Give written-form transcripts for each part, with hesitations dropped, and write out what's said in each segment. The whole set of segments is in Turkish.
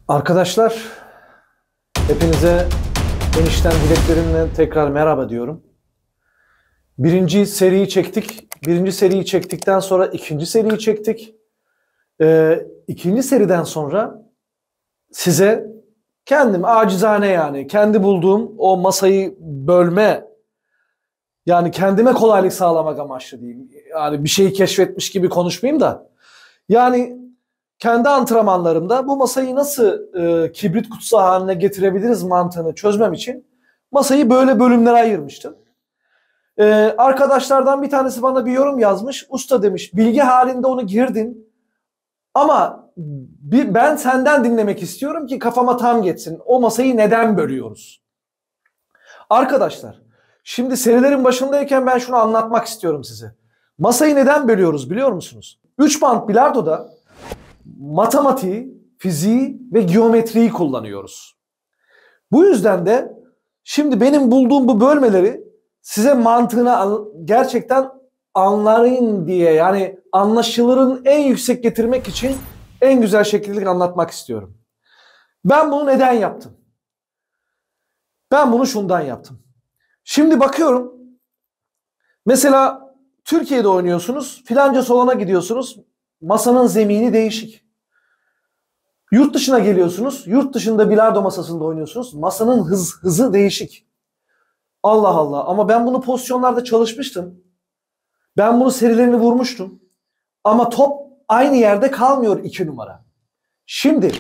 Arkadaşlar, hepinize enişten dileklerimle tekrar merhaba diyorum. Birinci seriyi çektik. Birinci seriyi çektikten sonra ikinci seriyi çektik. İkinci seriden sonra size kendim acizane yani kendi bulduğum o masayı bölme, yani kendime kolaylık sağlamak amaçlı diyeyim. Yani bir şeyi keşfetmiş gibi konuşmayayım da. Yani kendi antrenmanlarımda bu masayı nasıl kibrit kutusu haline getirebiliriz mantığını çözmem için masayı böyle bölümlere ayırmıştım. Arkadaşlardan bir tanesi bana bir yorum yazmış. Usta demiş, bilgi halinde onu girdin ama ben senden dinlemek istiyorum ki kafama tam geçsin. O masayı neden bölüyoruz? Arkadaşlar, şimdi serilerin başındayken ben şunu anlatmak istiyorum size. Masayı neden bölüyoruz biliyor musunuz? 3 bant bilardoda matematiği, fiziği ve geometriyi kullanıyoruz. Bu yüzden de şimdi benim bulduğum bu bölmeleri size mantığını gerçekten anlayın diye, yani anlaşılırın en yüksek getirmek için en güzel şekilde anlatmak istiyorum. Ben bunu neden yaptım? Ben bunu şundan yaptım. Şimdi bakıyorum. Mesela Türkiye'de oynuyorsunuz. Filanca salona gidiyorsunuz. Masanın zemini değişik. Yurt dışına geliyorsunuz. Yurt dışında bilardo masasında oynuyorsunuz. Masanın hızı değişik. Allah Allah. Ama ben bunu pozisyonlarda çalışmıştım. Ben bunu serilerini vurmuştum. Ama top aynı yerde kalmıyor 2 numara. Şimdi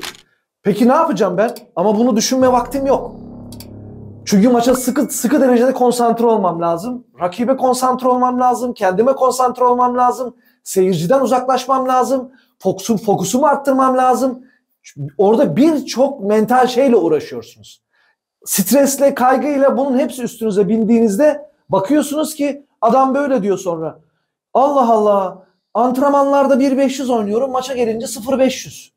peki ne yapacağım ben? Ama bunu düşünme vaktim yok. Çünkü maça sıkı derecede konsantre olmam lazım. Rakibe konsantre olmam lazım. Kendime konsantre olmam lazım. Seyirciden uzaklaşmam lazım. Fokusumu arttırmam lazım. Orada birçok mental şeyle uğraşıyorsunuz. Stresle, kaygıyla bunun hepsi üstünüze bindiğinizde bakıyorsunuz ki adam böyle diyor sonra. Allah Allah, antrenmanlarda 1.500 oynuyorum, maça gelince 0.500.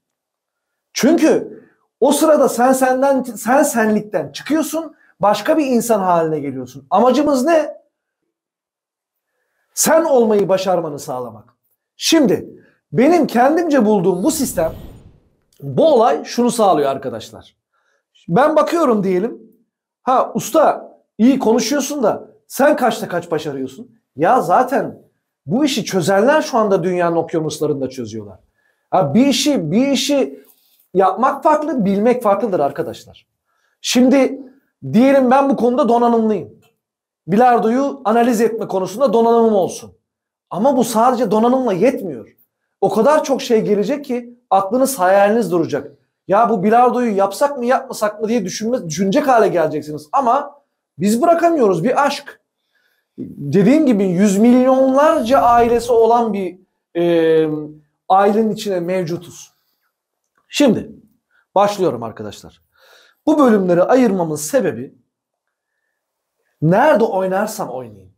Çünkü o sırada sen senlikten çıkıyorsun, başka bir insan haline geliyorsun. Amacımız ne? Sen olmayı başarmanı sağlamak. Şimdi benim kendimce bulduğum bu sistem, bu olay şunu sağlıyor arkadaşlar. Ben bakıyorum diyelim. Ha usta, iyi konuşuyorsun da sen kaçta kaç başarıyorsun? Ya zaten bu işi çözenler şu anda dünyanın okyanuslarında çözüyorlar. Ha, bir işi yapmak farklı, bilmek farklıdır arkadaşlar. Şimdi diyelim ben bu konuda donanımlıyım. Bilardoyu analiz etme konusunda donanımım olsun. Ama bu sadece donanımla yetmiyor. O kadar çok şey gelecek ki aklınız, hayaliniz duracak. Ya bu bilardoyu yapsak mı yapmasak mı diye düşünecek hale geleceksiniz. Ama biz bırakamıyoruz, bir aşk. Dediğim gibi yüz milyonlarca ailesi olan bir ailenin içine mevcutuz. Şimdi başlıyorum arkadaşlar. Bu bölümleri ayırmamın sebebi, nerede oynarsam oynayayım,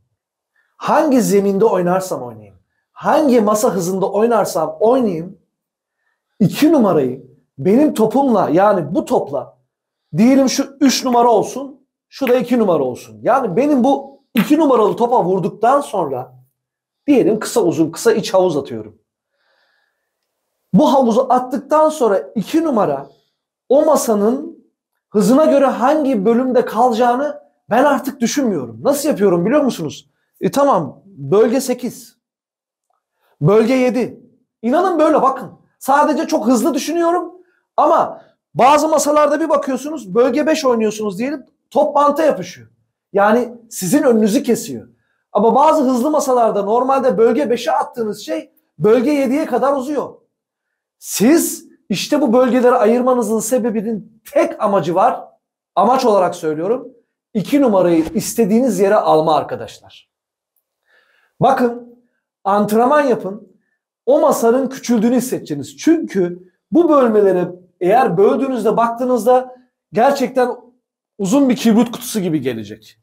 hangi zeminde oynarsam oynayayım, hangi masa hızında oynarsam oynayayım, 2 numarayı benim topumla, yani bu topla, diyelim şu 3 numara olsun, şu da 2 numara olsun. Yani benim bu 2 numaralı topa vurduktan sonra, diyelim kısa uzun kısa iç havuz atıyorum. Bu havuzu attıktan sonra 2 numara o masanın hızına göre hangi bölümde kalacağını ben artık düşünmüyorum. Nasıl yapıyorum biliyor musunuz? Tamam, bölge 8. Bölge 7. İnanın böyle bakın. Sadece çok hızlı düşünüyorum ama bazı masalarda bir bakıyorsunuz bölge 5 oynuyorsunuz diyelim, top banta yapışıyor. Yani sizin önünüzü kesiyor. Ama bazı hızlı masalarda normalde bölge 5'e attığınız şey bölge 7'ye kadar uzuyor. Siz işte bu bölgeleri ayırmanızın sebebinin tek amacı var. Amaç olarak söylüyorum. 2 numarayı istediğiniz yere alma arkadaşlar. Bakın, antrenman yapın. O masanın küçüldüğünü hissedeceksiniz. Çünkü bu bölmeleri eğer böldüğünüzde, baktığınızda gerçekten uzun bir kibrit kutusu gibi gelecek.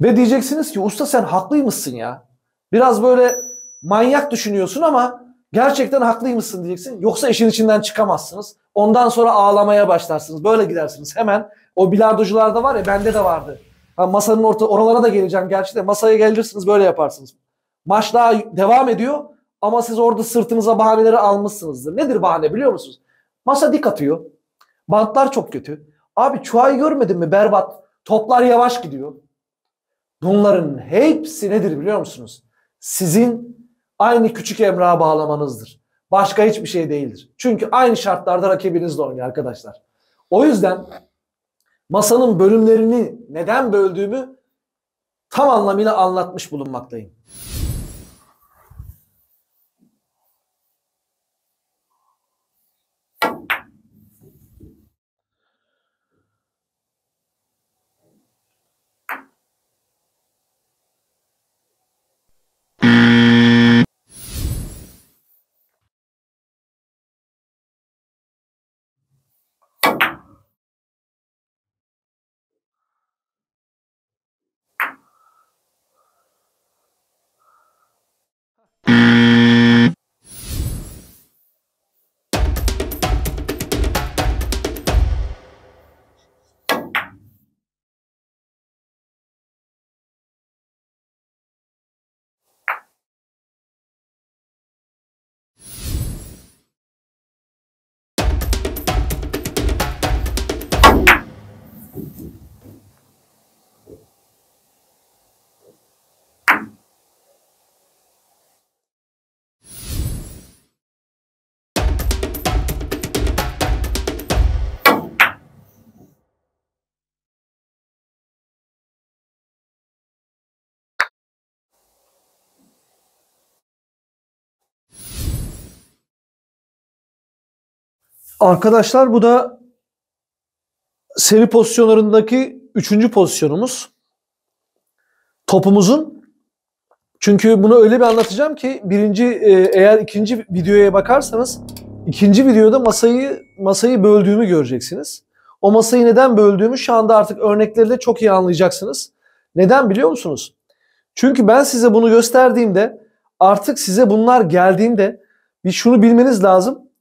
Ve diyeceksiniz ki usta sen haklıymışsın ya. Biraz böyle manyak düşünüyorsun ama gerçekten haklıymışsın diyeceksin. Yoksa işin içinden çıkamazsınız. Ondan sonra ağlamaya başlarsınız. Böyle gidersiniz. Hemen o bilardocularda var ya, bende de vardı. Ha, masanın oralara da geleceğim gerçi de, masaya gelirsiniz böyle yaparsınız. Maç daha devam ediyor ama siz orada sırtınıza bahaneleri almışsınızdır. Nedir bahane biliyor musunuz? Masa dik atıyor. Bantlar çok kötü. Abi çuhayı görmedin mi? Berbat. Toplar yavaş gidiyor. Bunların hepsi nedir biliyor musunuz? Sizin aynı küçük Emrah'a bağlamanızdır. Başka hiçbir şey değildir. Çünkü aynı şartlarda rakibinizle oynuyor arkadaşlar. O yüzden masanın bölümlerini neden böldüğümü tam anlamıyla anlatmış bulunmaktayım. Arkadaşlar bu da seri pozisyonlarındaki 3. pozisyonumuz. Topumuzun, çünkü bunu öyle bir anlatacağım ki eğer ikinci videoya bakarsanız ikinci videoda masayı böldüğümü göreceksiniz. O masayı neden böldüğümü şu anda artık örnekleriyle çok iyi anlayacaksınız. Neden biliyor musunuz? Çünkü ben size bunu gösterdiğimde, artık size bunlar geldiğinde bir şunu bilmeniz lazım.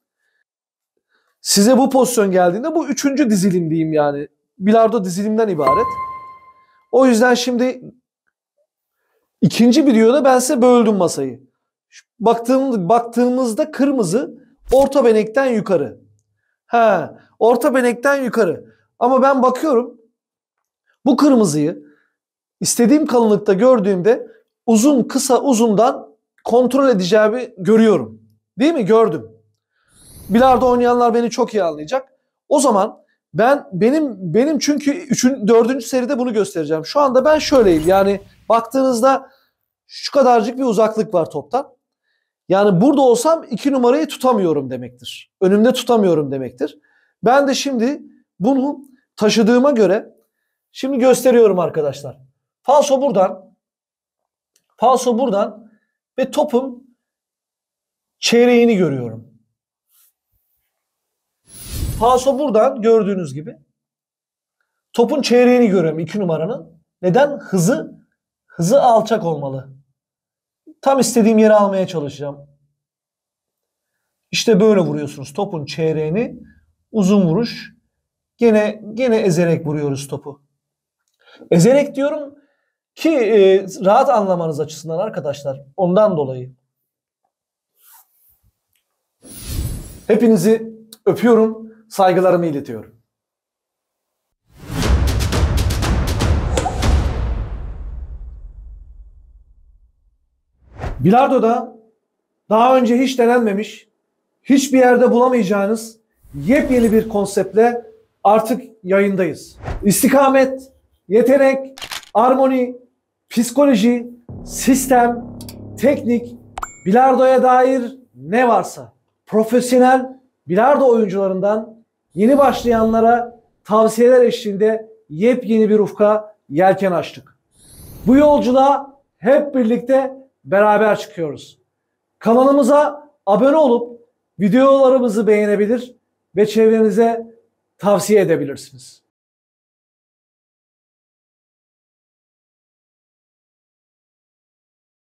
Size bu pozisyon geldiğinde bu 3. dizilim diyeyim yani. Bilardo dizilimden ibaret. O yüzden şimdi ikinci videoda ben size böldüm masayı. Baktığımızda kırmızı orta benekten yukarı. Orta benekten yukarı. Ama ben bakıyorum bu kırmızıyı istediğim kalınlıkta gördüğümde uzun kısa uzundan kontrol edeceğimi görüyorum. Değil mi? Gördüm. Bilardo oynayanlar beni çok iyi anlayacak. O zaman benim çünkü 4. seride bunu göstereceğim. Şu anda ben şöyleyim. Yani baktığınızda şu kadarcık bir uzaklık var toptan. Yani burada olsam 2 numarayı tutamıyorum demektir. Önümde tutamıyorum demektir. Ben de şimdi bunu taşıdığıma göre şimdi gösteriyorum arkadaşlar. Falso buradan ve topun çeyreğini görüyorum. Falso buradan gördüğünüz gibi topun çeyreğini görüyorum 2 numaranın. Neden? Hızı alçak olmalı. Tam istediğim yere almaya çalışacağım. İşte böyle vuruyorsunuz topun çeyreğini. Uzun vuruş. Gene ezerek vuruyoruz topu. Ezerek diyorum ki rahat anlamanız açısından arkadaşlar. Ondan dolayı. Hepinizi öpüyorum. Saygılarımı iletiyorum. Bilardo'da daha önce hiç denenmemiş, hiçbir yerde bulamayacağınız yepyeni bir konseptle artık yayındayız. İstikamet, yetenek, armoni, psikoloji, sistem, teknik, bilardoya dair ne varsa profesyonel bilardo oyuncularından yeni başlayanlara tavsiyeler eşliğinde yepyeni bir ufka yelken açtık. Bu yolculuğa hep birlikte beraber çıkıyoruz. Kanalımıza abone olup videolarımızı beğenebilir ve çevrenize tavsiye edebilirsiniz.